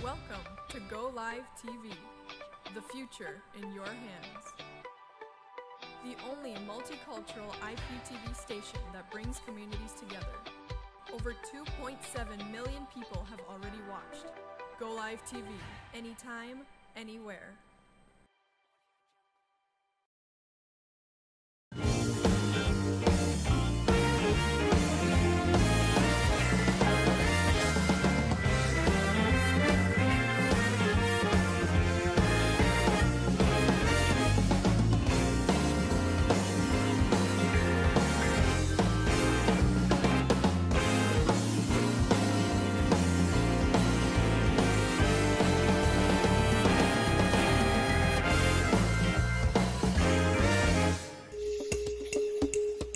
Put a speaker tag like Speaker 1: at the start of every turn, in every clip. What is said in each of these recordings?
Speaker 1: Welcome to Go Live TV, the future in your hands. The only multicultural IPTV station that brings communities together. Over 2.7 million people have already watched. Go Live TV, anytime, anywhere.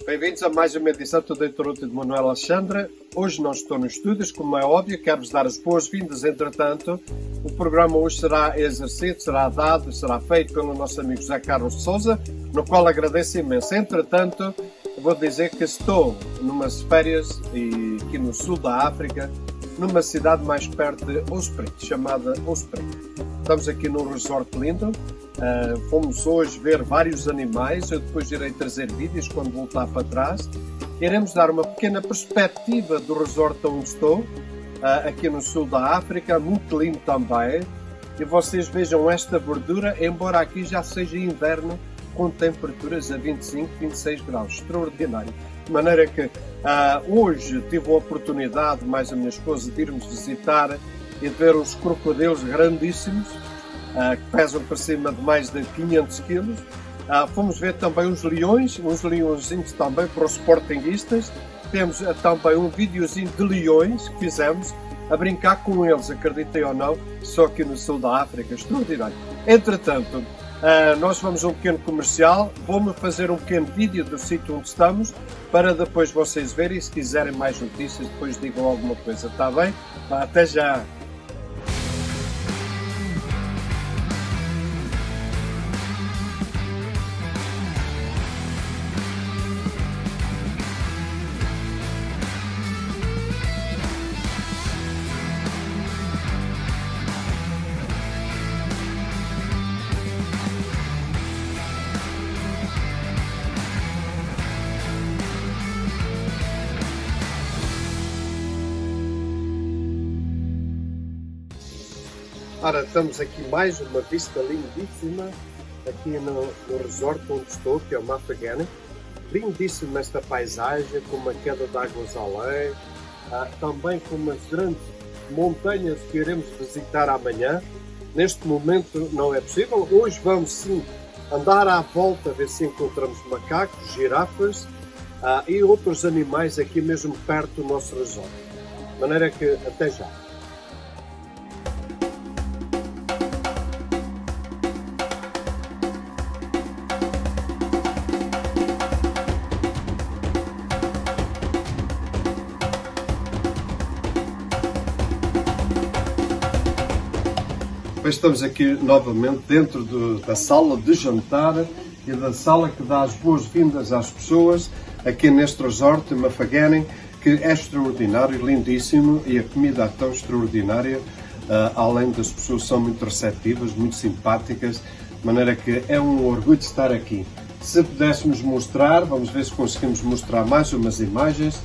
Speaker 2: Bem-vindos a mais uma edição do Toronto de Manuel Alexandre. Hoje não estou nos estúdios, como é óbvio, quero-vos dar as boas-vindas. Entretanto, o programa hoje será exercido, será feito pelo nosso amigo José Carlos de Souza, no qual agradeço imenso. Entretanto, vou dizer que estou numas férias aqui no sul da África, numa cidade mais perto de Osprey, chamada Osprey. Estamos aqui num resort lindo. Fomos hoje ver vários animais. Eu depois irei trazer vídeos quando voltar para trás. Iremos dar uma pequena perspectiva do resort onde estou, aqui no sul da África, muito lindo também. E vocês vejam esta verdura, embora aqui já seja inverno, com temperaturas a 25, 26 graus, extraordinário. De maneira que hoje tive a oportunidade, mais a minha esposa, de irmos visitar e ver os crocodilos grandíssimos, que pesam por cima de mais de 500 quilos. Fomos ver também os leões, uns leõezinhos também para os sportinguistas. Temos também um videozinho de leões que fizemos, a brincar com eles, acreditem ou não, só aqui no sul da África, extraordinário. Entretanto, nós vamos a um pequeno comercial, vou-me fazer um pequeno vídeo do sítio onde estamos, para depois vocês verem, e se quiserem mais notícias, depois digam alguma coisa, está bem? Até já! Ora, estamos aqui mais uma vista lindíssima aqui no resort onde estou, que é o Mafagani. Lindíssima esta paisagem, com uma queda de águas além, também com umas grandes montanhas que iremos visitar amanhã. Neste momento não é possível. Hoje vamos sim andar à volta, ver se encontramos macacos, girafas e outros animais aqui mesmo perto do nosso resort. De maneira que até já. Estamos aqui novamente dentro da sala de jantar e da sala que dá as boas-vindas às pessoas aqui neste resort Mafagani, que é extraordinário, lindíssimo, e a comida é tão extraordinária, além das pessoas são muito receptivas, muito simpáticas, de maneira que é um orgulho de estar aqui. Se pudéssemos mostrar, vamos ver se conseguimos mostrar mais umas imagens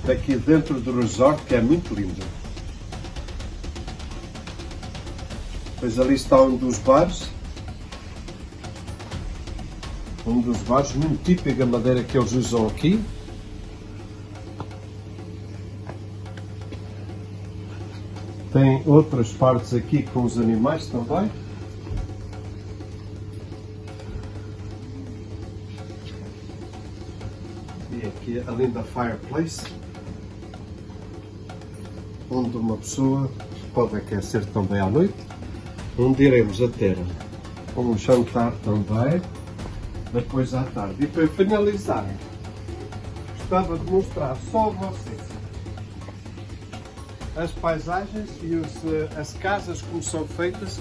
Speaker 2: daqui dentro do resort, que é muito lindo. Pois ali está um dos bares, muito típico da madeira que eles usam aqui. Tem outras partes aqui com os animais também. E aqui a linda fireplace, onde uma pessoa pode aquecer também à noite. Onde iremos a ter um jantar também, depois à tarde. E para finalizar, gostava de mostrar só a vocês as paisagens e as casas como são feitas,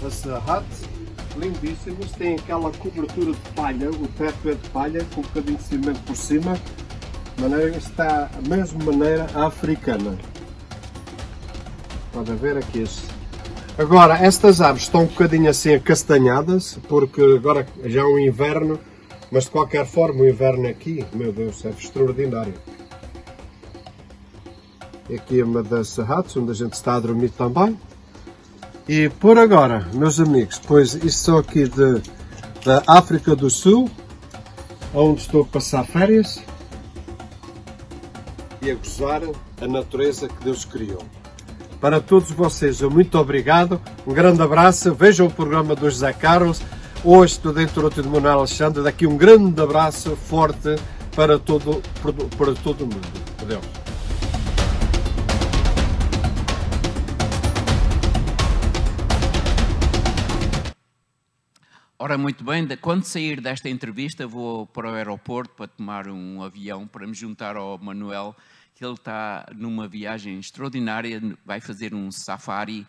Speaker 2: as huts, lindíssimas, têm aquela cobertura de palha, o teto é de palha, com um bocadinho de cimento por cima, de maneira que está a mesma maneira africana. Pode ver aqui Agora, estas árvores estão um bocadinho assim acastanhadas, porque agora já é um inverno, mas de qualquer forma o inverno aqui, meu Deus, é extraordinário. Aqui é uma das serratas, onde a gente está a dormir também. E por agora, meus amigos, pois isto são aqui da África do Sul, onde estou a passar férias e a gozar a natureza que Deus criou. Para todos vocês, muito obrigado, um grande abraço, vejam o programa do José Carlos, hoje estou dentro do Manuel Alexandre, daqui um grande abraço forte para todo o mundo. Adeus.
Speaker 3: Ora, muito bem, quando sair desta entrevista vou para o aeroporto para tomar um avião para me juntar ao Manuel, que ele está numa viagem extraordinária, vai fazer um safari.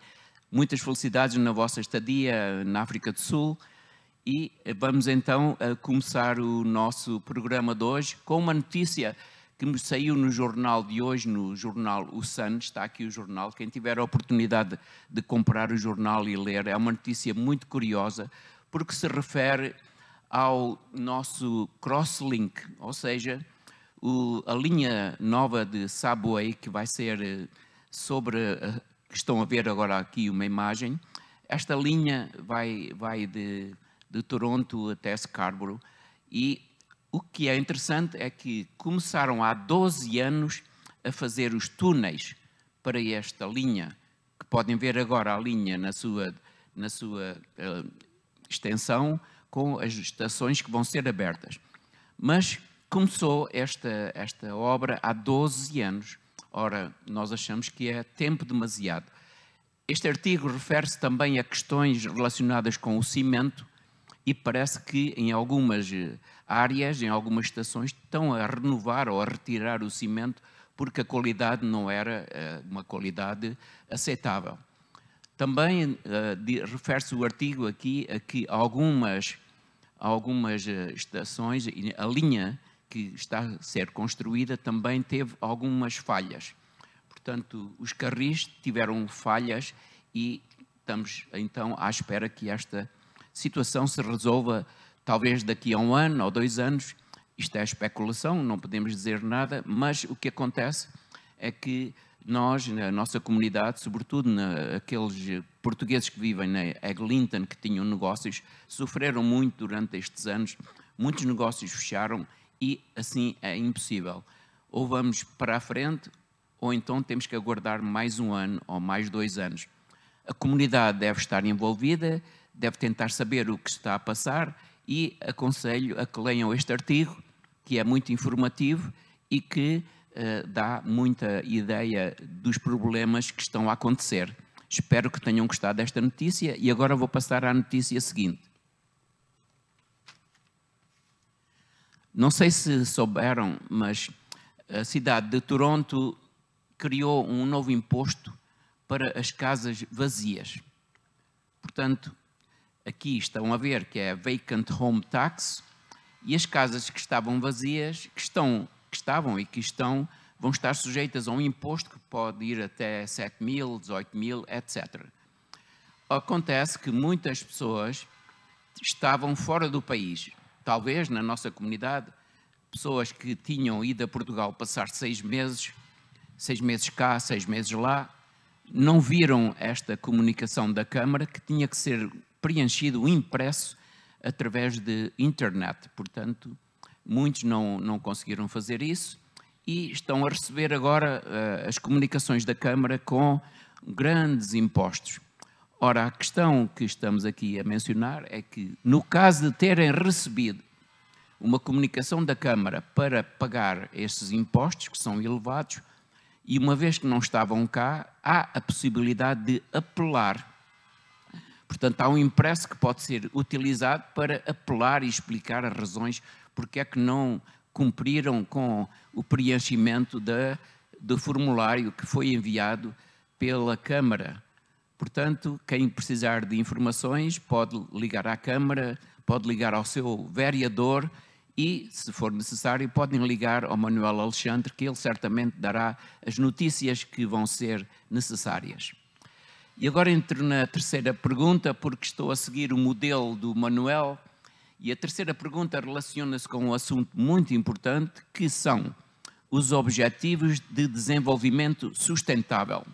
Speaker 3: Muitas felicidades na vossa estadia na África do Sul e vamos então a começar o nosso programa de hoje com uma notícia que me saiu no jornal de hoje, no jornal O Sun, está aqui o jornal, quem tiver a oportunidade de comprar o jornal e ler, é uma notícia muito curiosa, porque se refere ao nosso Crosslink, ou seja, a linha nova de Subway, que vai ser que estão a ver agora aqui uma imagem. Esta linha vai de Toronto até Scarborough, e o que é interessante é que começaram há 12 anos a fazer os túneis para esta linha, que podem ver agora a linha na sua extensão, com as estações que vão ser abertas. Mas começou esta obra há 12 anos. Ora, nós achamos que é tempo demasiado. Este artigo refere-se também a questões relacionadas com o cimento e parece que em algumas áreas, em algumas estações, estão a renovar ou a retirar o cimento porque a qualidade não era uma qualidade aceitável. Também refere-se o artigo aqui a que algumas estações, a linha que está a ser construída também teve algumas falhas. Portanto, os carris tiveram falhas e estamos então à espera que esta situação se resolva talvez daqui a 1 ano ou 2 anos. Isto é especulação, não podemos dizer nada, mas o que acontece é que nós, na nossa comunidade, sobretudo aqueles portugueses que vivem na Eglinton, que tinham negócios, sofreram muito durante estes anos, muitos negócios fecharam e assim é impossível. Ou vamos para a frente, ou então temos que aguardar mais 1 ano ou mais 2 anos. A comunidade deve estar envolvida, deve tentar saber o que está a passar e aconselho a que leiam este artigo, que é muito informativo e que dá muita ideia dos problemas que estão a acontecer. Espero que tenham gostado desta notícia e agora vou passar à notícia seguinte. Não sei se souberam, mas a cidade de Toronto criou um novo imposto para as casas vazias. Portanto, aqui estão a ver que é a Vacant Home Tax e as casas que estavam vazias, que estavam e que estão, vão estar sujeitas a um imposto que pode ir até 7.000, 18.000, etc. Acontece que muitas pessoas estavam fora do país. Talvez na nossa comunidade, pessoas que tinham ido a Portugal passar 6 meses cá, 6 meses lá, não viram esta comunicação da Câmara que tinha que ser preenchido, impresso, através de internet. Portanto, muitos não conseguiram fazer isso e estão a receber agora as comunicações da Câmara com grandes impostos. Ora, a questão que estamos aqui a mencionar é que, no caso de terem recebido uma comunicação da Câmara para pagar esses impostos, que são elevados, e uma vez que não estavam cá, há a possibilidade de apelar. Portanto, há um impresso que pode ser utilizado para apelar e explicar as razões porque é que não cumpriram com o preenchimento do formulário que foi enviado pela Câmara. Portanto, quem precisar de informações pode ligar à Câmara, pode ligar ao seu vereador e, se for necessário, podem ligar ao Manuel Alexandre, que ele certamente dará as notícias que vão ser necessárias. E agora entro na terceira pergunta, porque estou a seguir o modelo do Manuel. E a terceira pergunta relaciona-se com um assunto muito importante, que são os Objetivos de Desenvolvimento Sustentável,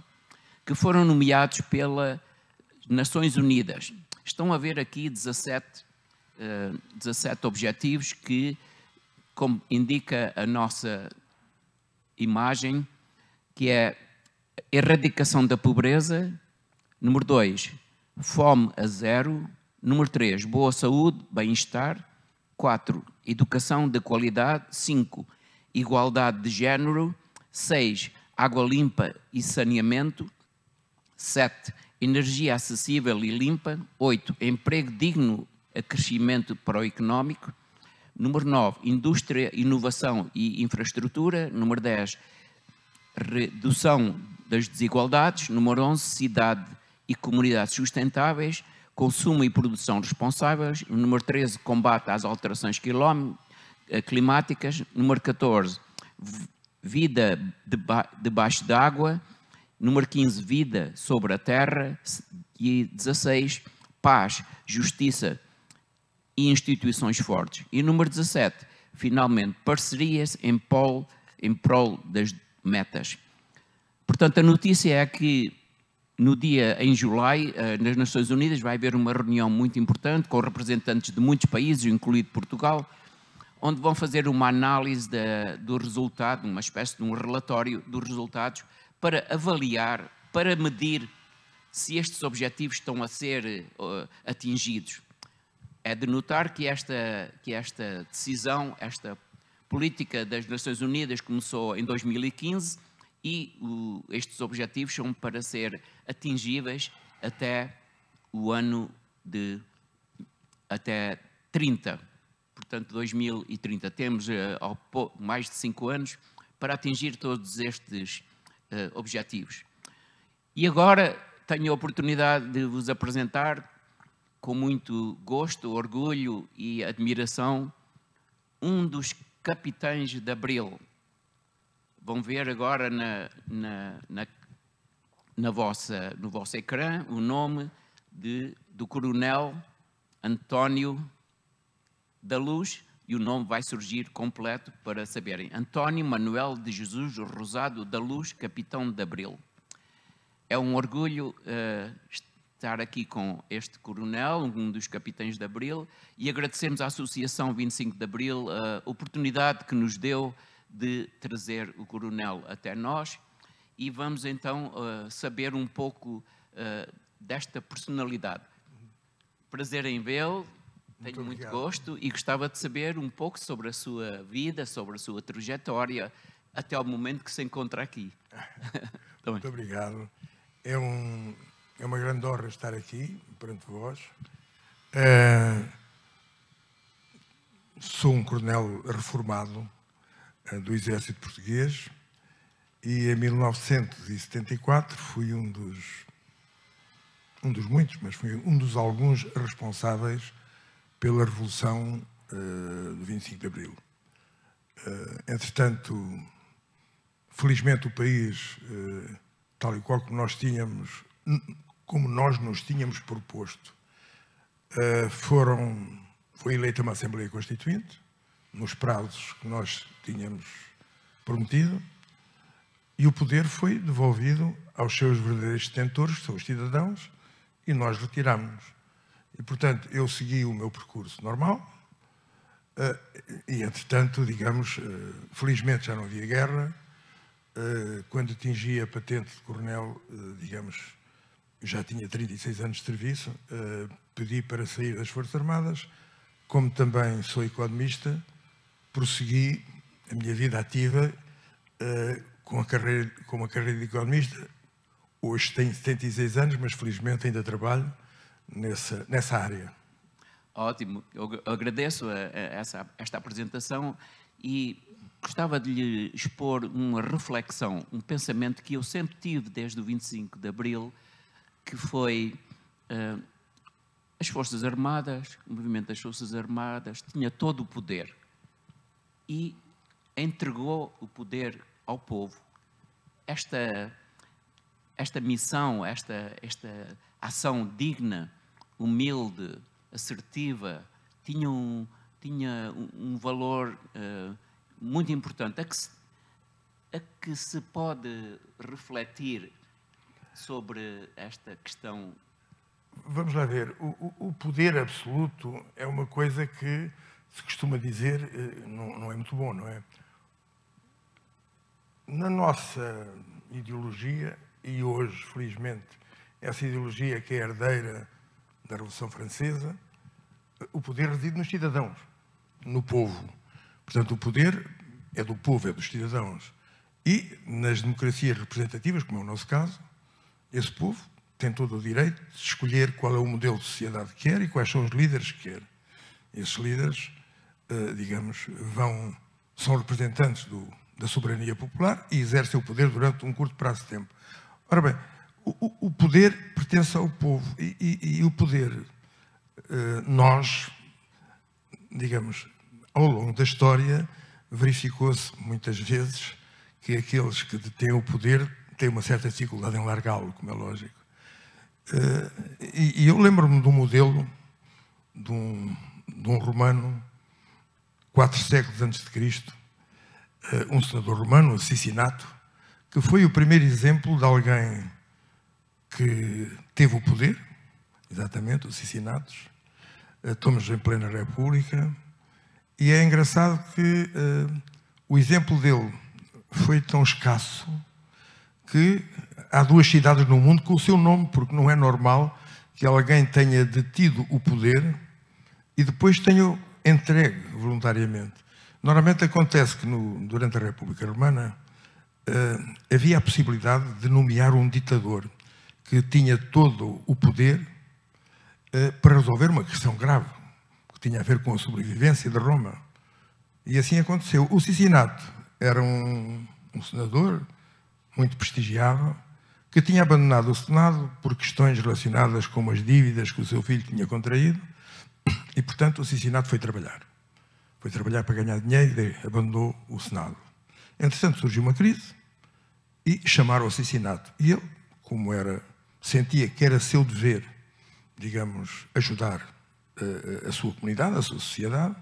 Speaker 3: que foram nomeados pelas Nações Unidas. Estão a ver aqui 17 objetivos que, como indica a nossa imagem, que é erradicação da pobreza, número 2, fome a zero, número 3, boa saúde, bem-estar, 4, educação de qualidade, 5, igualdade de género, 6, água limpa e saneamento, 7, energia acessível e limpa, 8, emprego digno a crescimento pró-económico, número 9, indústria, inovação e infraestrutura, número 10, redução das desigualdades, número 11, cidade e comunidades sustentáveis, consumo e produção responsáveis, número 13, combate às alterações climáticas, número 14, vida debaixo d'água, número 15, vida sobre a terra, e 16, paz, justiça e instituições fortes. E número 17, finalmente, parcerias em prol das metas. Portanto, a notícia é que no dia em julho, nas Nações Unidas, vai haver uma reunião muito importante com representantes de muitos países, incluído Portugal, onde vão fazer uma análise do resultado, uma espécie de um relatório dos resultados, para avaliar, para medir se estes objetivos estão a ser atingidos. É de notar que esta decisão, esta política das Nações Unidas começou em 2015 e estes objetivos são para ser atingíveis até o ano até 30, portanto 2030. Temos mais de 5 anos para atingir todos estes objetivos. E agora tenho a oportunidade de vos apresentar, com muito gosto, orgulho e admiração, um dos capitães de Abril. Vão ver agora no vosso ecrã o nome do coronel António da Luz, e o nome vai surgir completo para saberem. António Manuel de Jesus Rosado da Luz, capitão de Abril. É um orgulho estar aqui com este coronel, um dos capitães de Abril, e agradecemos à Associação 25 de Abril a oportunidade que nos deu de trazer o coronel até nós, e vamos então saber um pouco desta personalidade. Prazer em vê-lo, tenho muito gosto e gostava de saber um pouco sobre a sua vida, sobre a sua trajetória, até ao momento que se encontra aqui.
Speaker 4: Muito obrigado. É uma grande honra estar aqui perante vós. Sou um coronel reformado do Exército Português e em 1974 fui um dos muitos, mas fui um dos alguns responsáveis pela Revolução do 25 de Abril. Entretanto, felizmente o país, tal e qual como nós nos tínhamos proposto, foi eleita uma Assembleia Constituinte, nos prazos que nós tínhamos prometido, e o poder foi devolvido aos seus verdadeiros detentores, que são os cidadãos, e nós retirámos-nos. E, portanto, eu segui o meu percurso normal, e, entretanto, digamos, felizmente já não havia guerra. Quando atingi a patente de coronel, digamos, já tinha 36 anos de serviço, pedi para sair das Forças Armadas. Como também sou economista, prossegui a minha vida ativa com uma carreira de economista. Hoje tenho 76 anos, mas felizmente ainda trabalho nessa área.
Speaker 3: Ótimo, eu agradeço esta apresentação e gostava de lhe expor uma reflexão, um pensamento que eu sempre tive desde o 25 de Abril, que foi as Forças Armadas, o movimento das Forças Armadas tinha todo o poder e entregou o poder ao povo. esta missão, esta ação digna, humilde, assertiva, tinha um valor muito importante, a que se pode refletir sobre esta questão.
Speaker 4: Vamos lá ver, o poder absoluto é uma coisa que se costuma dizer, não é muito bom, não é? Na nossa ideologia, e hoje, felizmente, essa ideologia que é herdeira da Revolução Francesa, o poder reside nos cidadãos, no povo. Portanto, o poder é do povo, é dos cidadãos. E nas democracias representativas, como é o nosso caso, esse povo tem todo o direito de escolher qual é o modelo de sociedade que quer e quais são os líderes que quer. Esses líderes, digamos, são representantes da soberania popular e exercem o poder durante um curto prazo de tempo. Ora bem, o poder pertence ao povo e o poder, nós, digamos, ao longo da história, verificou-se muitas vezes que aqueles que detêm o poder têm uma certa dificuldade em largá-lo, como é lógico. E eu lembro-me de um modelo de um romano, 4 séculos antes de Cristo, um senador romano, Cicinato, que foi o primeiro exemplo de alguém que teve o poder, exatamente, os Cicinatos. Estamos em plena República, e é engraçado que o exemplo dele foi tão escasso que há 2 cidades no mundo com o seu nome, porque não é normal que alguém tenha detido o poder e depois tenha entregue voluntariamente. Normalmente acontece que durante a República Romana havia a possibilidade de nomear um ditador que tinha todo o poder para resolver uma questão grave, que tinha a ver com a sobrevivência de Roma. E assim aconteceu. O Cicinato era um senador muito prestigiável, que tinha abandonado o Senado por questões relacionadas com as dívidas que o seu filho tinha contraído, e, portanto, o Cicinato foi trabalhar. Foi trabalhar para ganhar dinheiro e abandonou o Senado. Entretanto, surgiu uma crise e chamaram o Cicinato. E ele, como sentia que era seu dever, digamos, ajudar a sua comunidade, a sua sociedade,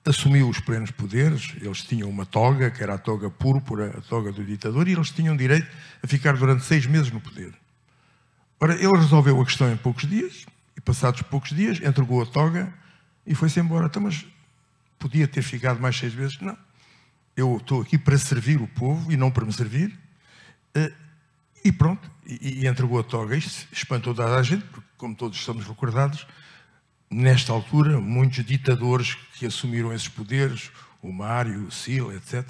Speaker 4: assumiu os plenos poderes. Eles tinham uma toga, que era a toga púrpura, a toga do ditador, e eles tinham direito a ficar durante 6 meses no poder. Ora, ele resolveu a questão em poucos dias, e passados poucos dias entregou a toga e foi-se embora. Então, mas podia ter ficado mais 6 meses? Não. Eu estou aqui para servir o povo e não para me servir. E pronto, e entregou a toga. Isto espantou toda a gente, porque, como todos estamos recordados, nesta altura, muitos ditadores que assumiram esses poderes, o Mário, o Sila, etc.,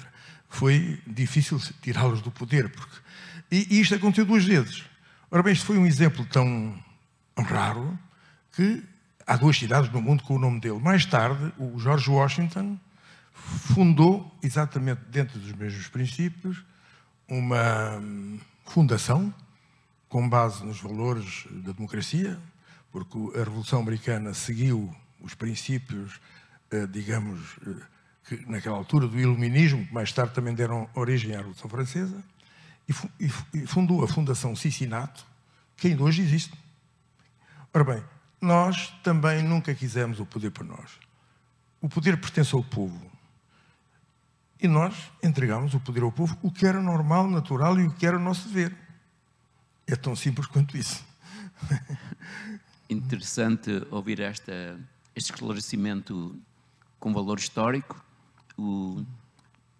Speaker 4: foi difícil tirá-los do poder. E isto aconteceu 2 vezes. Ora bem, isto foi um exemplo tão raro que há 2 cidades no mundo com o nome dele. Mais tarde, o George Washington fundou, exatamente dentro dos mesmos princípios, uma fundação com base nos valores da democracia, porque a Revolução Americana seguiu os princípios, digamos, que naquela altura do Iluminismo, que mais tarde também deram origem à Revolução Francesa, e fundou a Fundação Cicinato, que ainda hoje existe. Ora bem, nós também nunca quisemos o poder para nós. O poder pertence ao povo. E nós entregamos o poder ao povo, o que era normal, natural e o que era o nosso dever. É tão simples quanto isso.
Speaker 3: Interessante ouvir este esclarecimento com valor histórico.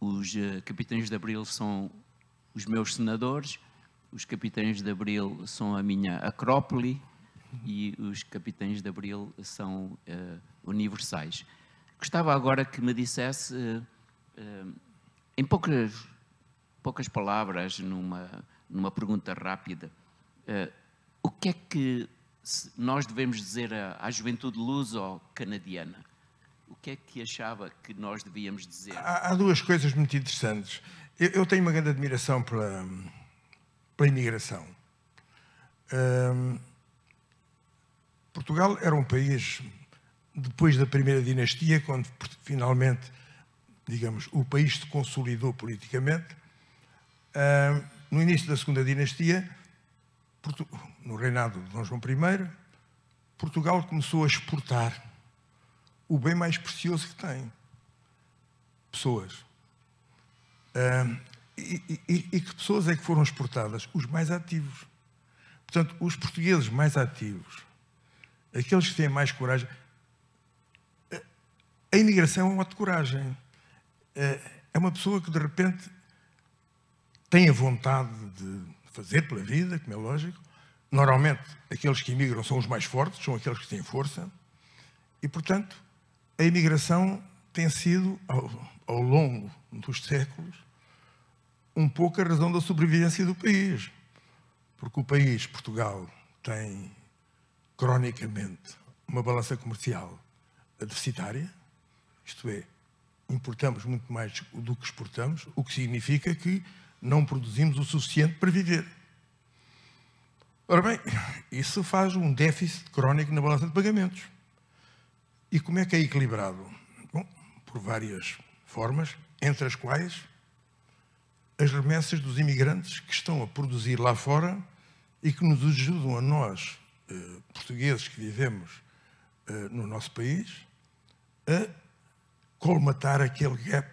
Speaker 3: Os capitães de Abril são os meus senadores, os capitães de Abril são a minha acrópole e os capitães de Abril são universais. Gostava agora que me dissesse, em poucas palavras, numa pergunta rápida, o que é que nós devemos dizer à juventude luso-canadiana? O que é que achava que nós devíamos dizer?
Speaker 4: Há 2 coisas muito interessantes. Eu tenho uma grande admiração pela imigração. Portugal era um país, depois da primeira dinastia, quando finalmente, digamos, o país se consolidou politicamente, no início da segunda dinastia, no reinado de Dom João I, Portugal começou a exportar o bem mais precioso que tem. Pessoas. E que pessoas é que foram exportadas? Os mais ativos. Portanto, os portugueses mais ativos, aqueles que têm mais coragem. A imigração é um ato de coragem. É uma pessoa que, de repente, tem a vontade de fazer pela vida, como é lógico. Normalmente, aqueles que imigram são os mais fortes, são aqueles que têm força. E, portanto, a imigração tem sido, ao longo dos séculos, um pouco a razão da sobrevivência do país. Porque o país, Portugal, tem, cronicamente, uma balança comercial deficitária. Isto é, importamos muito mais do que exportamos, o que significa que não produzimos o suficiente para viver. Ora bem, isso faz um déficit crónico na balança de pagamentos. E como é que é equilibrado? Bom, por várias formas, entre as quais as remessas dos imigrantes que estão a produzir lá fora e que nos ajudam a nós, portugueses que vivemos no nosso país, a colmatar aquele gap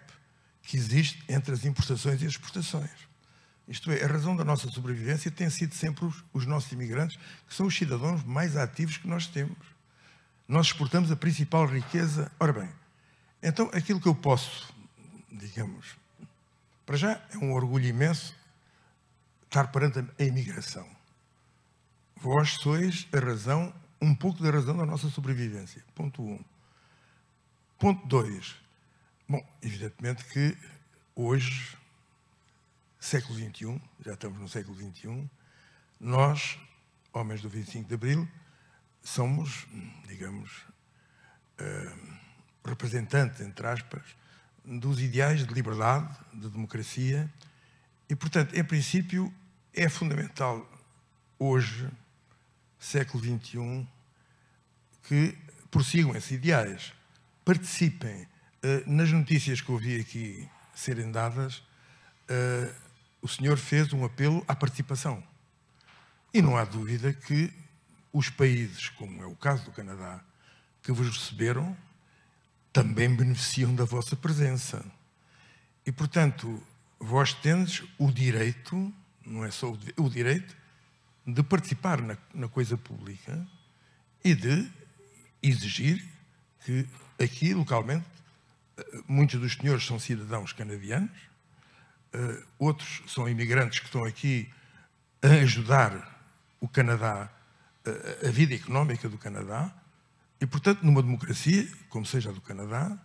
Speaker 4: que existe entre as importações e as exportações. Isto é, a razão da nossa sobrevivência tem sido sempre os nossos imigrantes, que são os cidadãos mais ativos que nós temos. Nós exportamos a principal riqueza. Ora bem, então aquilo que eu posso, digamos, para já é um orgulho imenso estar perante a imigração. Vós sois a razão, um pouco da razão da nossa sobrevivência. Ponto 1. Ponto 2. Bom, evidentemente que hoje, século XXI, já estamos no século XXI, nós, homens do 25 de Abril, somos, digamos, representantes, entre aspas, dos ideais de liberdade, de democracia, e, portanto, em princípio, é fundamental hoje, século XXI, que prossigam esses ideais, participem. Nas notícias que ouvi aqui serem dadas, o senhor fez um apelo à participação. E não há dúvida que os países, como é o caso do Canadá, que vos receberam, também beneficiam da vossa presença. E, portanto, vós tendes o direito, não é só o direito, de participar na coisa pública e de exigir que aqui, localmente, muitos dos senhores são cidadãos canadianos, outros são imigrantes que estão aqui a ajudar o Canadá, a vida económica do Canadá, e, portanto, numa democracia, como seja a do Canadá,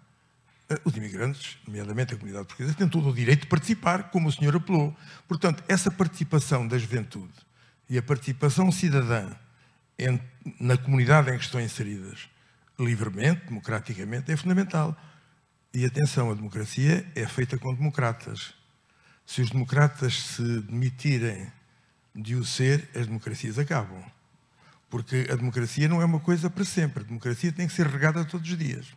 Speaker 4: os imigrantes, nomeadamente a comunidade portuguesa, têm todo o direito de participar, como o senhor apelou. Portanto, essa participação da juventude e a participação cidadã na comunidade em que estão inseridas, livremente, democraticamente, é fundamental. E atenção, a democracia é feita com democratas. Se os democratas se demitirem de o ser, as democracias acabam. Porque a democracia não é uma coisa para sempre. A democracia tem que ser regada todos os dias.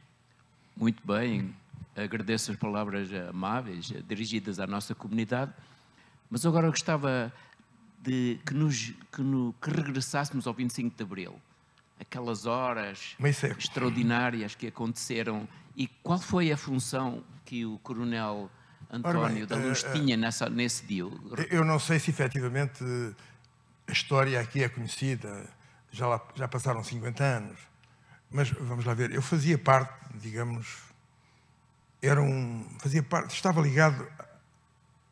Speaker 3: Muito bem, agradeço as palavras amáveis dirigidas à nossa comunidade, mas agora eu gostava de que regressássemos ao 25 de Abril. Aquelas horas extraordinárias que aconteceram. E qual foi a função que o coronel António da Luz tinha nesse dia?
Speaker 4: Eu não sei se efetivamente a história aqui é conhecida, já passaram 50 anos, mas vamos lá ver, eu fazia parte, digamos, estava ligado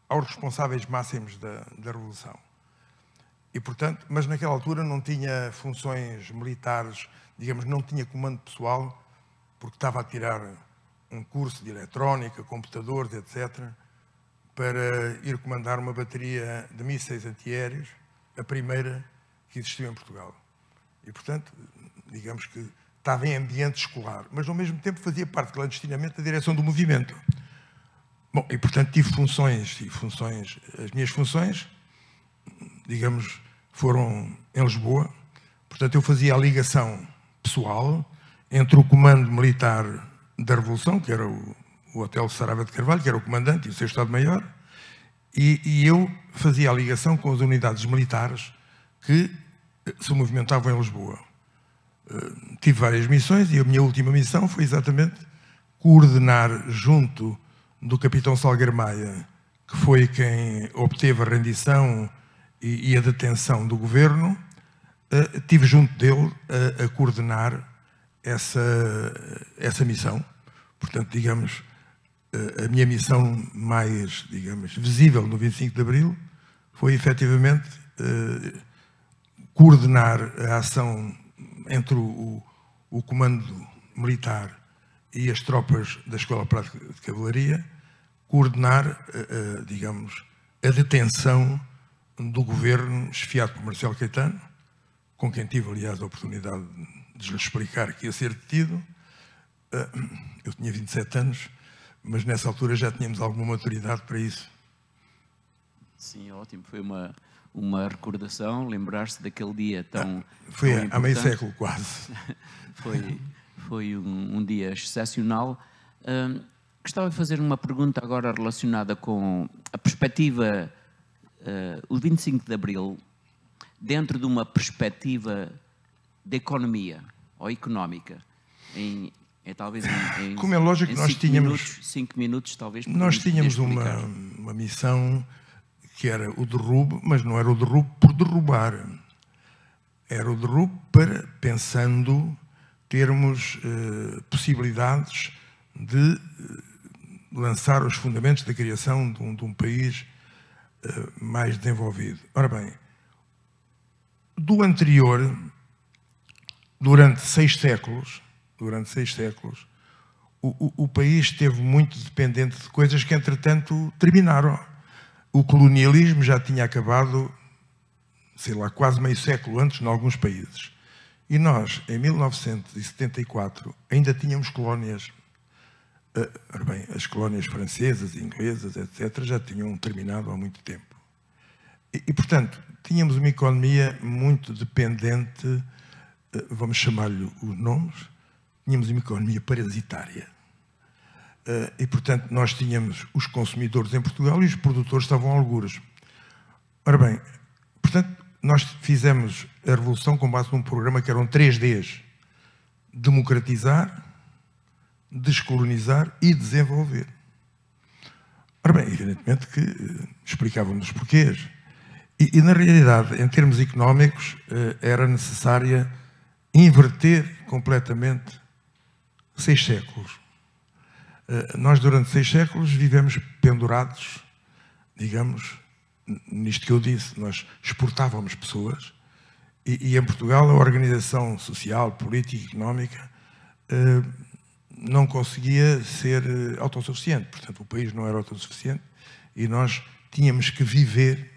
Speaker 4: aos responsáveis máximos da Revolução. E, portanto, mas naquela altura não tinha funções militares, digamos, não tinha comando pessoal, porque estava a tirar um curso de eletrónica, computadores, etc., para ir comandar uma bateria de mísseis antiaéreos, a primeira que existiu em Portugal. E, portanto, digamos que estava em ambiente escolar, mas ao mesmo tempo fazia parte clandestinamente da direção do movimento. Bom, e portanto tive funções, as minhas funções, digamos, foram em Lisboa. Portanto, eu fazia a ligação pessoal entre o comando militar da Revolução, que era o Hotel Saraiva de Carvalho, que era o comandante e o seu Estado-Maior, e eu fazia a ligação com as unidades militares que se movimentavam em Lisboa. Tive várias missões e a minha última missão foi exatamente coordenar junto do capitão Salgueiro Maia, que foi quem obteve a rendição e a detenção do governo, tive junto dele a coordenar essa missão. Portanto, digamos, a minha missão mais, digamos, visível no 25 de Abril foi, efetivamente, coordenar a ação entre o comando militar e as tropas da Escola Prática de Cavalaria, coordenar, digamos, a detenção do governo esfiado por Marcelo Caetano, com quem tive, aliás, a oportunidade de lhe explicar que ia ser detido. Eu tinha 27 anos, mas nessa altura já tínhamos alguma maturidade para isso.
Speaker 3: Sim, ótimo. Foi uma recordação, lembrar-se daquele dia tão
Speaker 4: foi há meio século, quase.
Speaker 3: Foi um dia excepcional. Gostava de fazer uma pergunta agora relacionada com a perspectiva, o 25 de Abril, dentro de uma perspectiva de economia ou económica. Talvez em
Speaker 4: como é lógico que nós tínhamos
Speaker 3: 5 minutos, talvez.
Speaker 4: Nós tínhamos uma missão que era o derrubo, mas não era o derrubo por derrubar. Era o derrubo para, pensando, termos possibilidades de lançar os fundamentos da criação de um país mais desenvolvido. Ora bem, do anterior, durante 6 séculos, o país esteve muito dependente de coisas que, entretanto, terminaram. O colonialismo já tinha acabado, sei lá, quase meio século antes, em alguns países. E nós, em 1974, ainda tínhamos colónias. Ora bem, as colónias francesas, inglesas, etc., já tinham terminado há muito tempo. E portanto, tínhamos uma economia muito dependente, vamos chamar-lhe os nomes, tínhamos uma economia parasitária. E, portanto, nós tínhamos os consumidores em Portugal e os produtores estavam a algures. Ora bem, portanto, nós fizemos a revolução com base num programa que eram 3 Ds: democratizar, descolonizar e desenvolver. Ora bem, evidentemente que explicávamos os porquês. E, na realidade, em termos económicos, era necessária inverter completamente 6 séculos. Nós, durante 6 séculos, vivemos pendurados, digamos, nisto que eu disse. Nós exportávamos pessoas e em Portugal a organização social, política e económica não conseguia ser autossuficiente. Portanto, o país não era autossuficiente e nós tínhamos que viver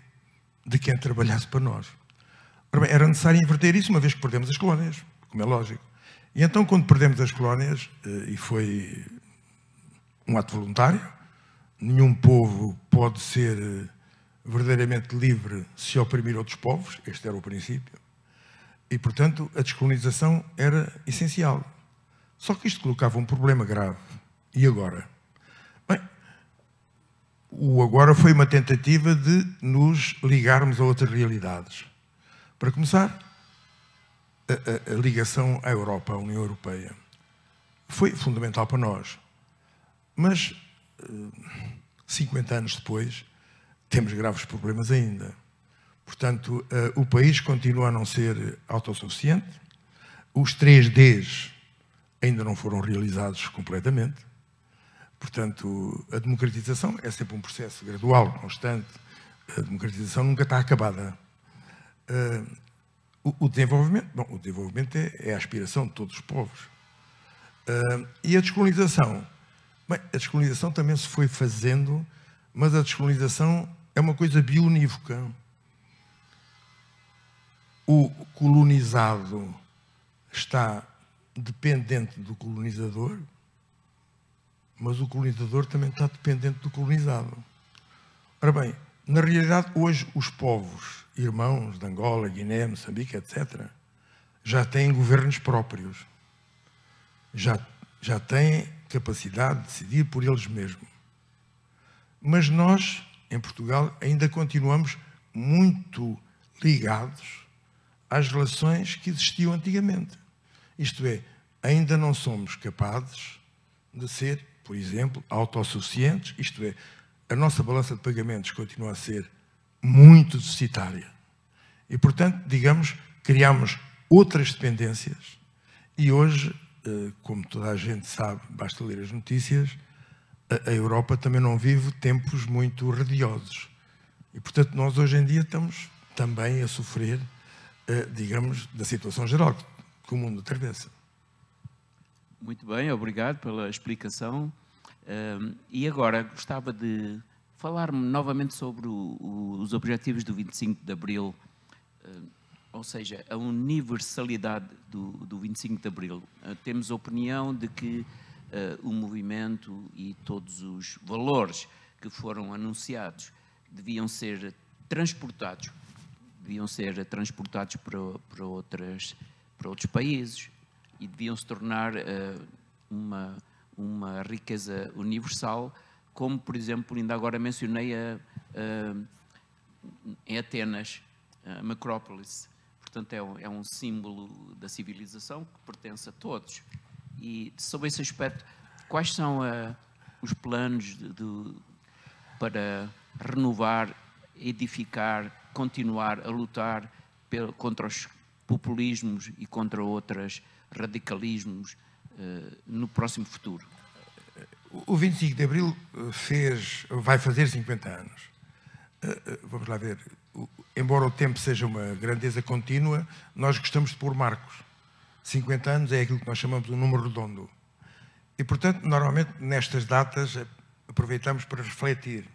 Speaker 4: de quem trabalhasse para nós. Ora bem, era necessário inverter isso, uma vez que perdemos as colónias, como é lógico. E então, quando perdemos as colónias, e foi um ato voluntário, nenhum povo pode ser verdadeiramente livre se oprimir outros povos, este era o princípio, e, portanto, a descolonização era essencial. Só que isto colocava um problema grave. E agora? Bem, o agora foi uma tentativa de nos ligarmos a outras realidades. Para começar, a ligação à Europa, à União Europeia, foi fundamental para nós. Mas, 50 anos depois, temos graves problemas ainda. Portanto, o país continua a não ser autossuficiente. Os 3 Ds ainda não foram realizados completamente. Portanto, a democratização é sempre um processo gradual, constante. A democratização nunca está acabada. O desenvolvimento, bom, o desenvolvimento é a aspiração de todos os povos. E a descolonização? Bem, a descolonização também se foi fazendo, mas a descolonização é uma coisa bionívoca. O colonizado está dependente do colonizador, mas o colonizador também está dependente do colonizado. Ora bem, na realidade, hoje os povos, irmãos de Angola, Guiné, Moçambique, etc., já têm governos próprios. Já têm capacidade de decidir por eles mesmos. Mas nós, em Portugal, ainda continuamos muito ligados às relações que existiam antigamente. Isto é, ainda não somos capazes de ser, por exemplo, autossuficientes, isto é, a nossa balança de pagamentos continua a ser muito deficitária. E, portanto, digamos, criamos outras dependências e hoje, como toda a gente sabe, basta ler as notícias, a Europa também não vive tempos muito radiosos. E, portanto, nós hoje em dia estamos também a sofrer, digamos, da situação geral que o mundo atravessa.
Speaker 3: Muito bem, obrigado pela explicação. E agora gostava de falar novamente sobre os objetivos do 25 de Abril, ou seja, a universalidade do 25 de Abril. Temos a opinião de que o movimento e todos os valores que foram anunciados deviam ser transportados para outros países e deviam se tornar uma riqueza universal, como, por exemplo, ainda agora mencionei em Atenas, a Macrópolis. Portanto, é um símbolo da civilização que pertence a todos. E, sobre esse aspecto, quais são os planos para renovar, edificar, continuar a lutar contra os populismos e contra outros radicalismos no próximo futuro?
Speaker 4: O 25 de Abril vai fazer 50 anos. Vamos lá ver. Embora o tempo seja uma grandeza contínua, nós gostamos de pôr marcos. 50 anos é aquilo que nós chamamos de um número redondo. E, portanto, normalmente, nestas datas, aproveitamos para refletir.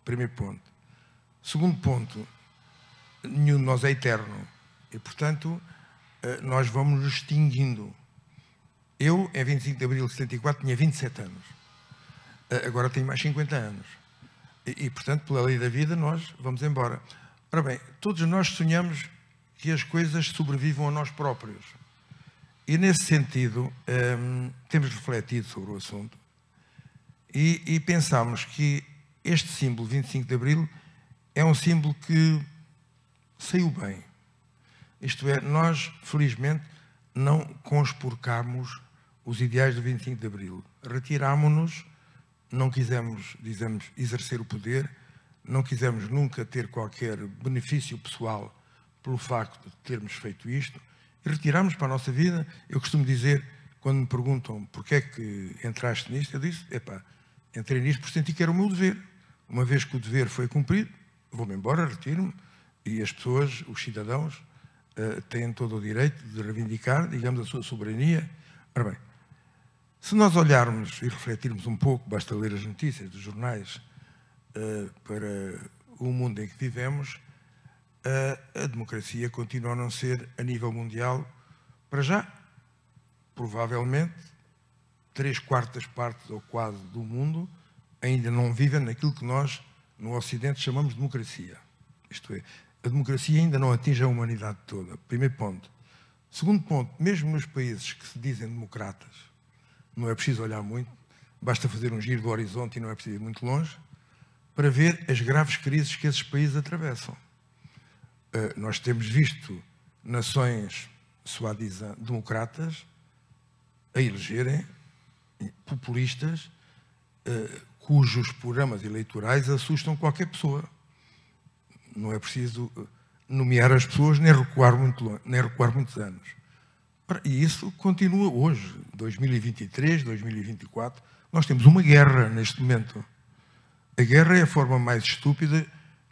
Speaker 4: Primeiro ponto. Segundo ponto, nenhum de nós é eterno. E, portanto, nós vamos nos extinguindo. Eu, em 25 de Abril de 74, tinha 27 anos. Agora tenho mais 50 anos. E, portanto, pela lei da vida, nós vamos embora. Ora bem, todos nós sonhamos que as coisas sobrevivam a nós próprios. E, nesse sentido, temos refletido sobre o assunto e pensamos que este símbolo, 25 de Abril, é um símbolo que saiu bem. Isto é, nós, felizmente, não conspurcámos os ideais do 25 de Abril. Retirámo-nos, não quisemos, dizemos, exercer o poder, não quisemos nunca ter qualquer benefício pessoal pelo facto de termos feito isto, e retirámos para a nossa vida. Eu costumo dizer, quando me perguntam porquê é que entraste nisto, eu disse, entrei nisto porque senti que era o meu dever. Uma vez que o dever foi cumprido, vou-me embora, retiro-me, e as pessoas, os cidadãos, têm todo o direito de reivindicar, digamos, a sua soberania. Ora bem, se nós olharmos e refletirmos um pouco, basta ler as notícias dos jornais para o mundo em que vivemos, a democracia continua a não ser, a nível mundial, para já, provavelmente, 3/4 partes ou quase do mundo ainda não vivem naquilo que nós, no Ocidente, chamamos de democracia. Isto é, a democracia ainda não atinge a humanidade toda. Primeiro ponto. Segundo ponto, mesmo nos países que se dizem democratas, não é preciso olhar muito, basta fazer um giro do horizonte e não é preciso ir muito longe, para ver as graves crises que esses países atravessam. Nós temos visto nações, soi-disant, democratas a elegerem populistas cujos programas eleitorais assustam qualquer pessoa. Não é preciso nomear as pessoas nem recuar muitos anos. E isso continua hoje, 2023, 2024. Nós temos uma guerra neste momento. A guerra é a forma mais estúpida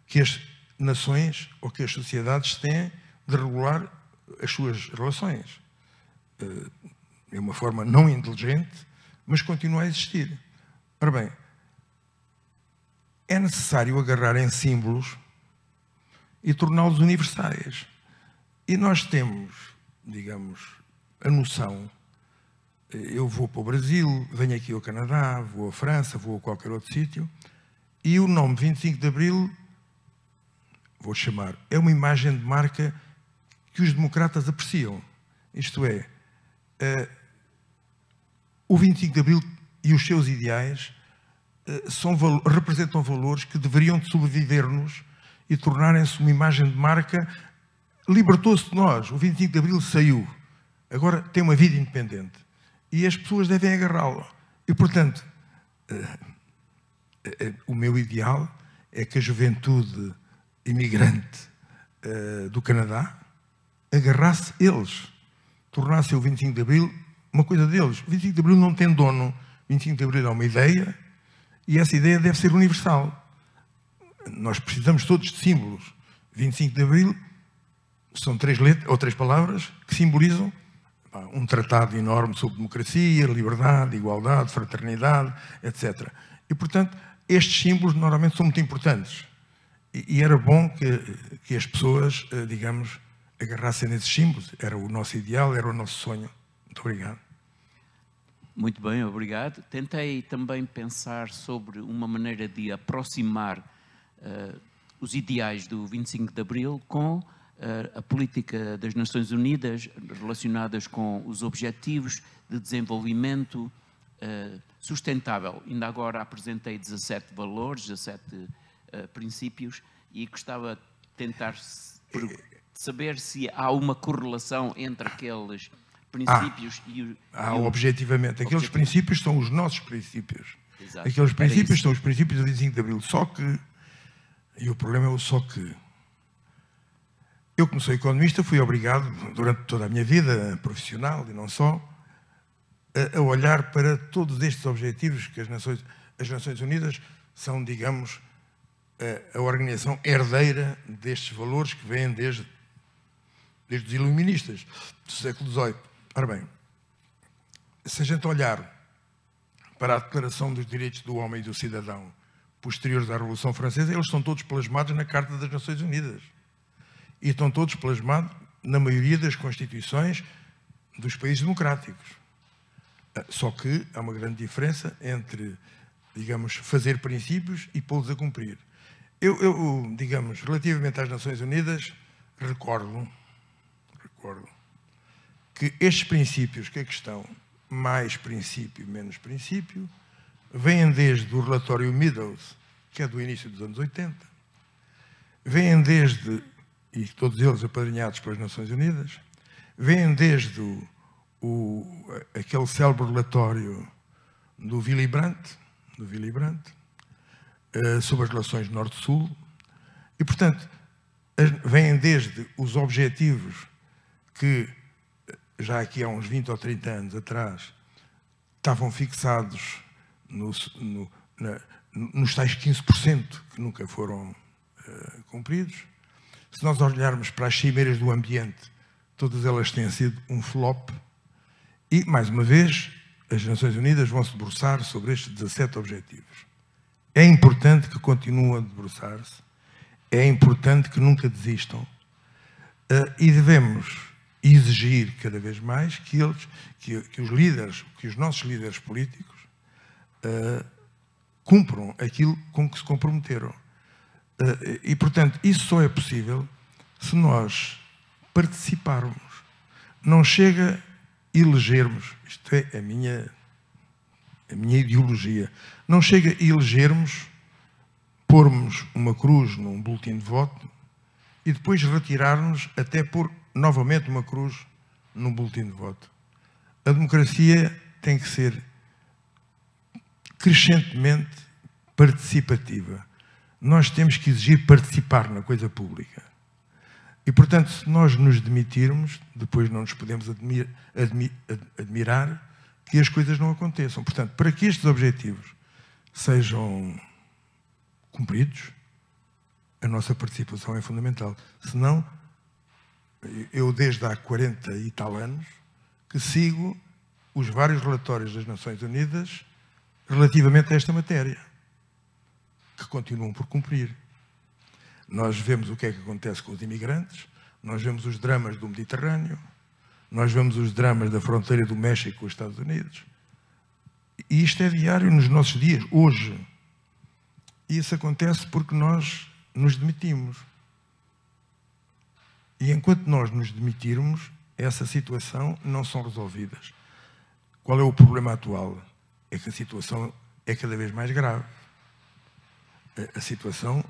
Speaker 4: que as nações ou que as sociedades têm de regular as suas relações. É uma forma não inteligente, mas continua a existir. Ora bem, é necessário agarrar em símbolos e torná-los universais. E nós temos, digamos, a noção, eu vou para o Brasil, venho aqui ao Canadá, vou à França, vou a qualquer outro sítio, e o nome 25 de Abril, vou chamar, é uma imagem de marca que os democratas apreciam. Isto é, o 25 de Abril e os seus ideais representam valores que deveriam sobreviver-nos e tornarem-se uma imagem de marca libertou-se de nós. O 25 de Abril saiu. Agora tem uma vida independente. E as pessoas devem agarrá-lo. E, portanto, o meu ideal é que a juventude imigrante do Canadá agarrasse eles, tornasse o 25 de Abril uma coisa deles. O 25 de Abril não tem dono. O 25 de Abril é uma ideia e essa ideia deve ser universal. Nós precisamos todos de símbolos. 25 de Abril são 3 letras ou 3 palavras que simbolizam um tratado enorme sobre democracia, liberdade, igualdade, fraternidade, etc. E, portanto, estes símbolos normalmente são muito importantes. E era bom que as pessoas, digamos, agarrassem nesses símbolos. Era o nosso ideal, era o nosso sonho. Muito obrigado.
Speaker 3: Muito bem, obrigado. Tentei também pensar sobre uma maneira de aproximar os ideais do 25 de Abril com a política das Nações Unidas relacionadas com os objetivos de desenvolvimento sustentável. Ainda agora apresentei 17 valores, 17 princípios e gostava de tentar saber se há uma correlação entre aqueles princípios e
Speaker 4: objetivamente. Aqueles princípios são os nossos princípios.
Speaker 3: Exato.
Speaker 4: Aqueles princípios são os princípios do 25 de Abril. Só que, e o problema é o só que, eu, como sou economista, fui obrigado, durante toda a minha vida profissional e não só, a olhar para todos estes objetivos que as Nações Unidas são, digamos, a organização herdeira destes valores que vêm desde os iluministas do século XVIII. Ora bem, se a gente olhar para a Declaração dos Direitos do Homem e do Cidadão posteriores à Revolução Francesa, eles estão todos plasmados na Carta das Nações Unidas. E estão todos plasmados na maioria das constituições dos países democráticos. Só que há uma grande diferença entre, digamos, fazer princípios e pô-los a cumprir. Eu, digamos, relativamente às Nações Unidas, recordo que estes princípios que aqui estão, mais princípio, menos princípio, vêm desde o relatório Meadows, que é do início dos anos 80, vêm desde, e todos eles apadrinhados pelas Nações Unidas, vêm desde aquele célebre relatório do Willy Brandt, sobre as relações Norte-Sul, e, portanto, vêm desde os objetivos que, já aqui há uns 20 ou 30 anos atrás, estavam fixados nos tais 15% que nunca foram cumpridos. Se nós olharmos para as cimeiras do ambiente, todas elas têm sido um flop. E, mais uma vez, as Nações Unidas vão se debruçar sobre estes 17 objetivos. É importante que continuem a debruçar-se, é importante que nunca desistam e devemos exigir cada vez mais que os nossos líderes políticos cumpram aquilo com que se comprometeram. E, portanto, isso só é possível se nós participarmos. Não chega elegermos, isto é a minha ideologia, não chega a elegermos, pormos uma cruz num boletim de voto e depois retirar-nos até pôr novamente uma cruz num boletim de voto. A democracia tem que ser crescentemente participativa. Nós temos que exigir participar na coisa pública. E, portanto, se nós nos demitirmos, depois não nos podemos admirar que as coisas não aconteçam. Portanto, para que estes objetivos sejam cumpridos, a nossa participação é fundamental. Senão, eu desde há 40 e tal anos que sigo os vários relatórios das Nações Unidas relativamente a esta matéria, que continuam por cumprir. Nós vemos o que é que acontece com os imigrantes, nós vemos os dramas do Mediterrâneo, nós vemos os dramas da fronteira do México com os Estados Unidos. E isto é diário nos nossos dias, hoje. E isso acontece porque nós nos demitimos. E enquanto nós nos demitirmos, essa situação não são resolvidas. Qual é o problema atual? É que a situação é cada vez mais grave. A situação,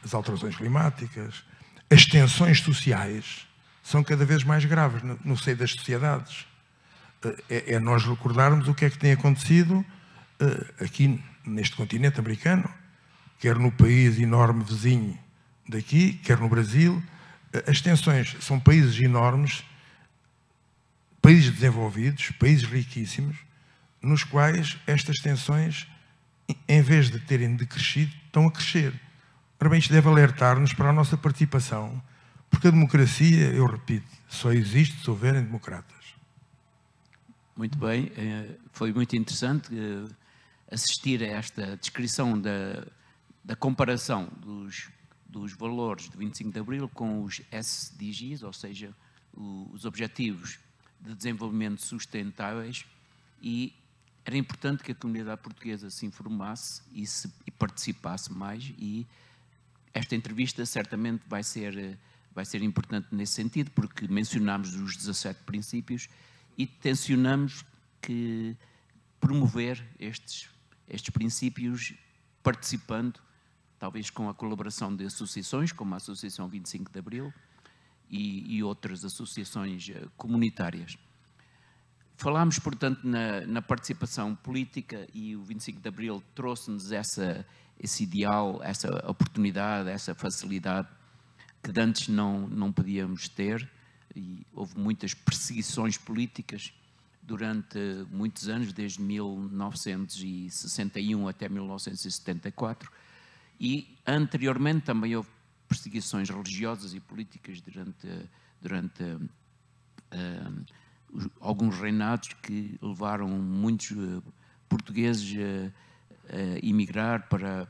Speaker 4: as alterações climáticas, as tensões sociais são cada vez mais graves no seio das sociedades. É nós recordarmos o que é que tem acontecido aqui neste continente americano, quer no país enorme vizinho daqui, quer no Brasil. As tensões são países enormes, países desenvolvidos, países riquíssimos, nos quais estas tensões, em vez de terem decrescido, estão a crescer. Ora bem, isto deve alertar-nos para a nossa participação, porque a democracia, eu repito, só existe se houverem democratas.
Speaker 3: Muito bem, foi muito interessante assistir a esta descrição da comparação dos valores de 25 de Abril com os SDGs, ou seja, os Objetivos de Desenvolvimento Sustentáveis, e era importante que a comunidade portuguesa se informasse e participasse mais, e esta entrevista certamente vai ser importante nesse sentido, porque mencionámos os 17 princípios e tencionamos que promover estes princípios participando, talvez com a colaboração de associações, como a Associação 25 de Abril e outras associações comunitárias. Falámos, portanto, na participação política, e o 25 de Abril trouxe-nos esse ideal, essa oportunidade, essa facilidade que antes não podíamos ter, e houve muitas perseguições políticas durante muitos anos, desde 1961 até 1974, e anteriormente também houve perseguições religiosas e políticas durante alguns reinados que levaram muitos portugueses a emigrar para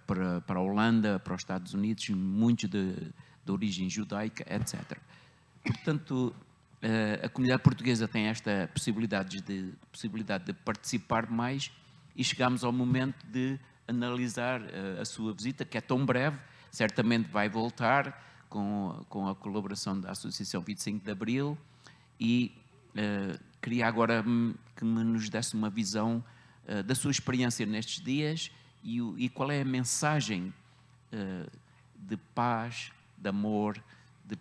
Speaker 3: a Holanda, para os Estados Unidos, muitos de origem judaica, etc. Portanto, a comunidade portuguesa tem esta possibilidade de participar mais, e chegamos ao momento de analisar a sua visita, que é tão breve, certamente vai voltar com a colaboração da Associação 25 de Abril, e queria agora que nos desse uma visão da sua experiência nestes dias e qual é a mensagem de paz, de amor, de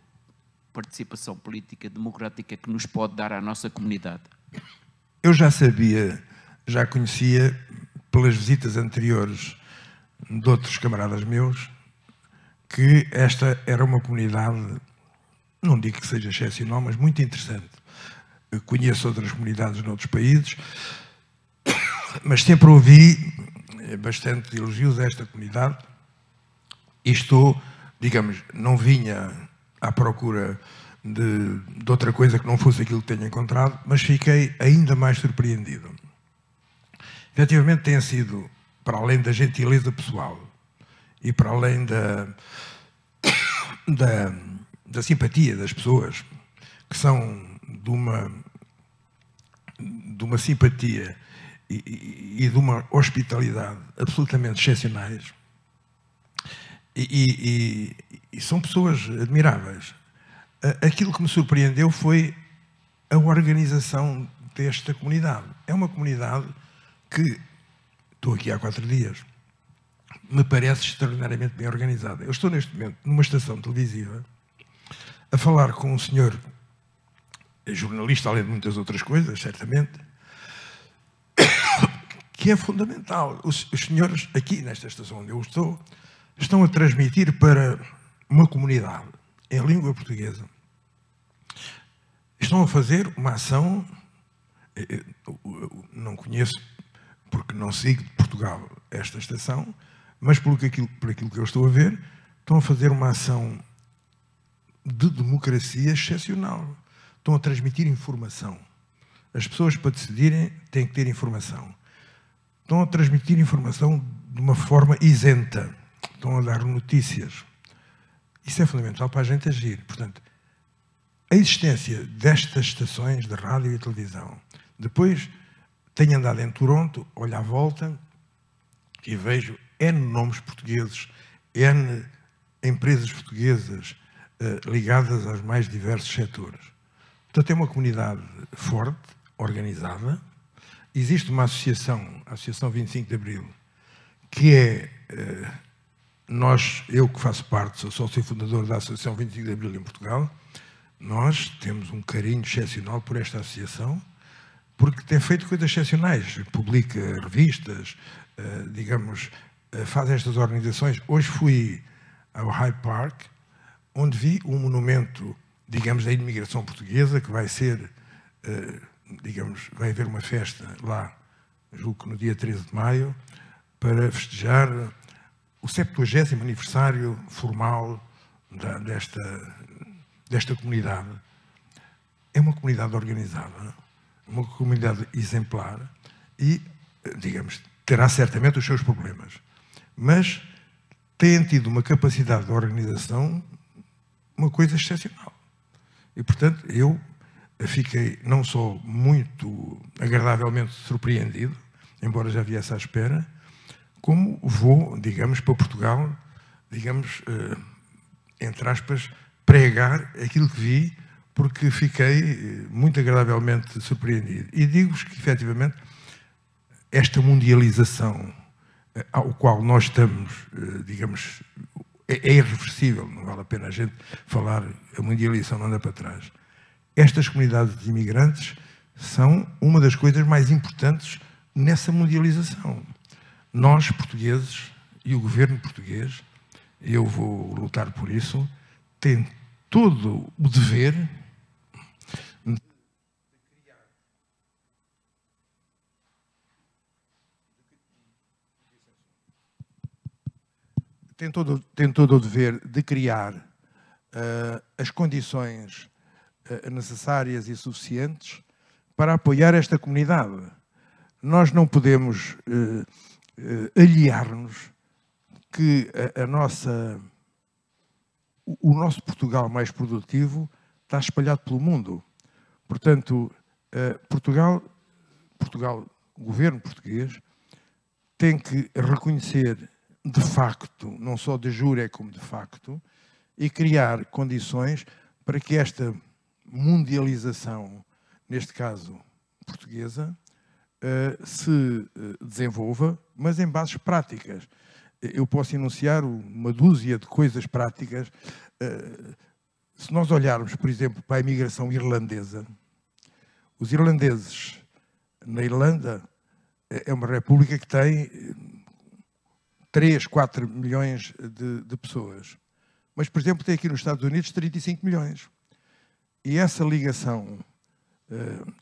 Speaker 3: participação política democrática que nos pode dar à nossa comunidade.
Speaker 4: Eu já sabia, já conhecia, pelas visitas anteriores de outros camaradas meus, que esta era uma comunidade, não digo que seja excepcional, mas muito interessante. Eu conheço outras comunidades noutros países, mas sempre ouvi bastante elogios a esta comunidade, e estou, digamos, não vinha à procura de outra coisa que não fosse aquilo que tenho encontrado, mas fiquei ainda mais surpreendido. Efetivamente tem sido, para além da gentileza pessoal e para além da simpatia das pessoas, que são de uma simpatia e de uma hospitalidade absolutamente excepcionais, e são pessoas admiráveis. Aquilo que me surpreendeu foi a organização desta comunidade. É uma comunidade que, estou aqui há 4 dias, me parece extraordinariamente bem organizada. Eu estou neste momento numa estação televisiva a falar com um senhor, jornalista, além de muitas outras coisas, certamente, que é fundamental. Os senhores aqui nesta estação onde eu estou estão a transmitir para uma comunidade em língua portuguesa. Estão a fazer uma ação, não conheço porque não sigo de Portugal esta estação, mas por aquilo que eu estou a ver, estão a fazer uma ação de democracia excepcional. Estão a transmitir informação. As pessoas, para decidirem, têm que ter informação. Estão a transmitir informação de uma forma isenta. Estão a dar notícias. Isso é fundamental para a gente agir. Portanto, a existência destas estações de rádio e televisão. Depois, tenho andado em Toronto, olho à volta e vejo N nomes portugueses, N empresas portuguesas ligadas aos mais diversos setores. Portanto, é uma comunidade forte, organizada. Existe uma associação, a Associação 25 de Abril, que é eu que faço parte, sou sócio fundador da Associação 25 de Abril em Portugal, nós temos um carinho excepcional por esta associação, porque tem feito coisas excepcionais, publica revistas, digamos, faz estas organizações. Hoje fui ao Hyde Park, onde vi um monumento, digamos, da imigração portuguesa, que vai ser, digamos, vai haver uma festa lá, julgo que no dia 13 de maio, para festejar o 70º aniversário formal desta comunidade. É uma comunidade organizada, uma comunidade exemplar e, digamos, terá certamente os seus problemas, mas têm tido uma capacidade de organização, uma coisa excepcional. E, portanto, eu fiquei não só muito agradavelmente surpreendido, embora já viesse à espera, como vou, digamos, para Portugal, digamos, entre aspas, pregar aquilo que vi, porque fiquei muito agradavelmente surpreendido. E digo-vos que, efetivamente, esta mundialização ao qual nós estamos, digamos, é irreversível, não vale a pena a gente falar, a mundialização não anda para trás. Estas comunidades de imigrantes são uma das coisas mais importantes nessa mundialização. Nós, portugueses, e o governo português, eu vou lutar por isso, tem todo o dever tem todo o dever de criar as condições necessárias e suficientes para apoiar esta comunidade. Nós não podemos aliar-nos que o nosso Portugal mais produtivo está espalhado pelo mundo. Portanto, Portugal, o governo português, tem que reconhecer de facto, não só de jure como de facto, e criar condições para que esta mundialização, neste caso portuguesa, se desenvolva, mas em bases práticas. Eu posso enunciar uma dúzia de coisas práticas. Se nós olharmos, por exemplo, para a imigração irlandesa, os irlandeses na Irlanda é uma república que tem 3, 4 milhões de pessoas. Mas, por exemplo, tem aqui nos Estados Unidos 35 milhões. E essa ligação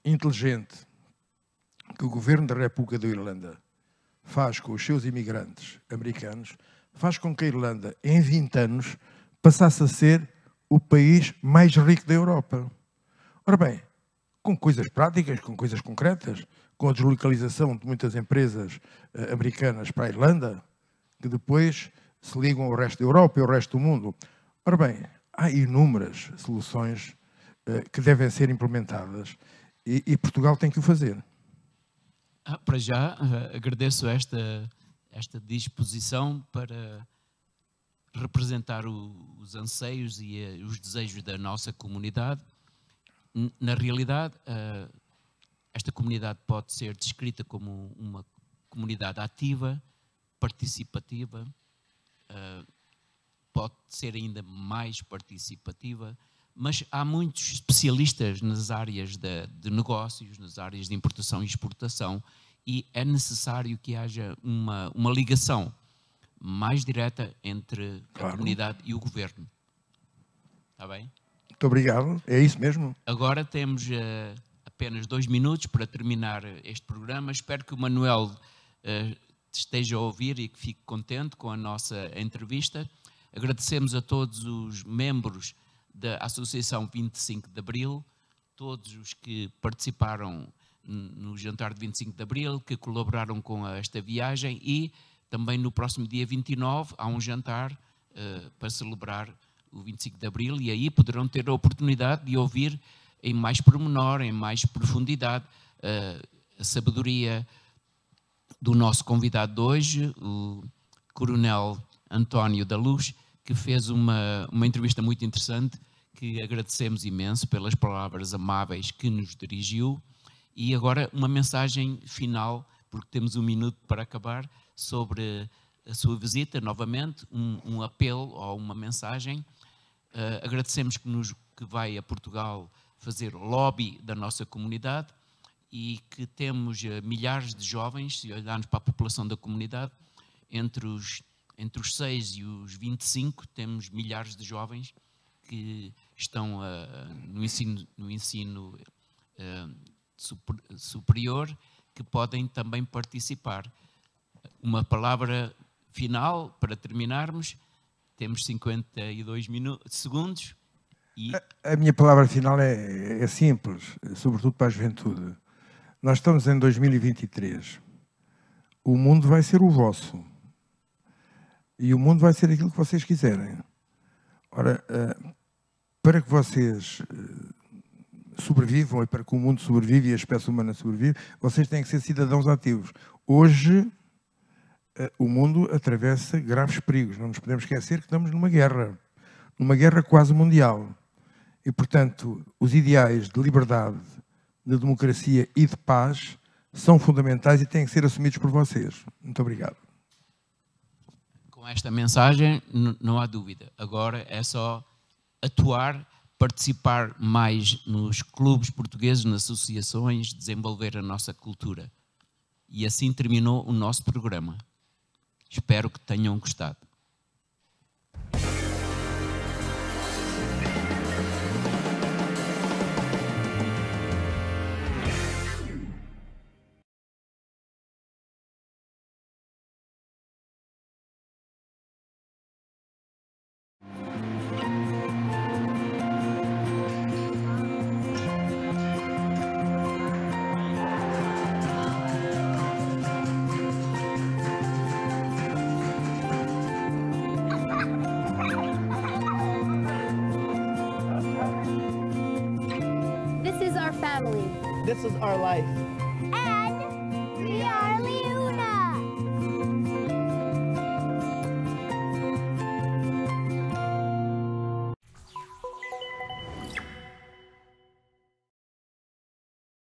Speaker 4: inteligente que o governo da República da Irlanda faz com os seus imigrantes americanos, faz com que a Irlanda, em 20 anos, passasse a ser o país mais rico da Europa. Ora bem, com coisas práticas, com coisas concretas, com a deslocalização de muitas empresas americanas para a Irlanda, que depois se ligam ao resto da Europa e ao resto do mundo. Ora bem, há inúmeras soluções que devem ser implementadas e Portugal tem que o fazer.
Speaker 3: Para já, agradeço esta disposição para representar os anseios e os desejos da nossa comunidade. Na realidade, esta comunidade pode ser descrita como uma comunidade ativa, participativa, pode ser ainda mais participativa, mas há muitos especialistas nas áreas de negócios, nas áreas de importação e exportação, e é necessário que haja uma ligação mais direta entre a comunidade e o governo. Está bem?
Speaker 4: Muito obrigado, é isso mesmo.
Speaker 3: Agora temos apenas 2 minutos para terminar este programa. Espero que o Manuel esteja a ouvir e que fique contente com a nossa entrevista. Agradecemos a todos os membros da Associação 25 de Abril, todos os que participaram no jantar de 25 de Abril, que colaboraram com esta viagem, e também no próximo dia 29 há um jantar para celebrar o 25 de Abril, e aí poderão ter a oportunidade de ouvir em mais pormenor, em mais profundidade, a sabedoria do nosso convidado de hoje, o Coronel António da Luz, que fez uma entrevista muito interessante, que agradecemos imenso pelas palavras amáveis que nos dirigiu. E agora uma mensagem final, porque temos 1 minuto para acabar, sobre a sua visita novamente, um apelo ou uma mensagem. Agradecemos que vai a Portugal fazer lobby da nossa comunidade e que temos milhares de jovens, se olharmos para a população da comunidade, entre os 6 e os 25, temos milhares de jovens que estão no ensino superior, que podem também participar. Uma palavra final para terminarmos. Temos 52 segundos. E...
Speaker 4: A minha palavra final é simples, sobretudo para a juventude. Nós estamos em 2023. O mundo vai ser o vosso. E o mundo vai ser aquilo que vocês quiserem. Ora, para que vocês sobrevivam e para que o mundo sobreviva e a espécie humana sobreviva, vocês têm que ser cidadãos ativos. Hoje, o mundo atravessa graves perigos. Não nos podemos esquecer que estamos numa guerra quase mundial. E, portanto, os ideais de liberdade, de democracia e de paz são fundamentais e têm que ser assumidos por vocês. Muito obrigado.
Speaker 3: Com esta mensagem, não há dúvida. Agora é só atuar, participar mais nos clubes portugueses, nas associações, desenvolver a nossa cultura. E assim terminou o nosso programa. Espero que tenham gostado.
Speaker 5: This is our life.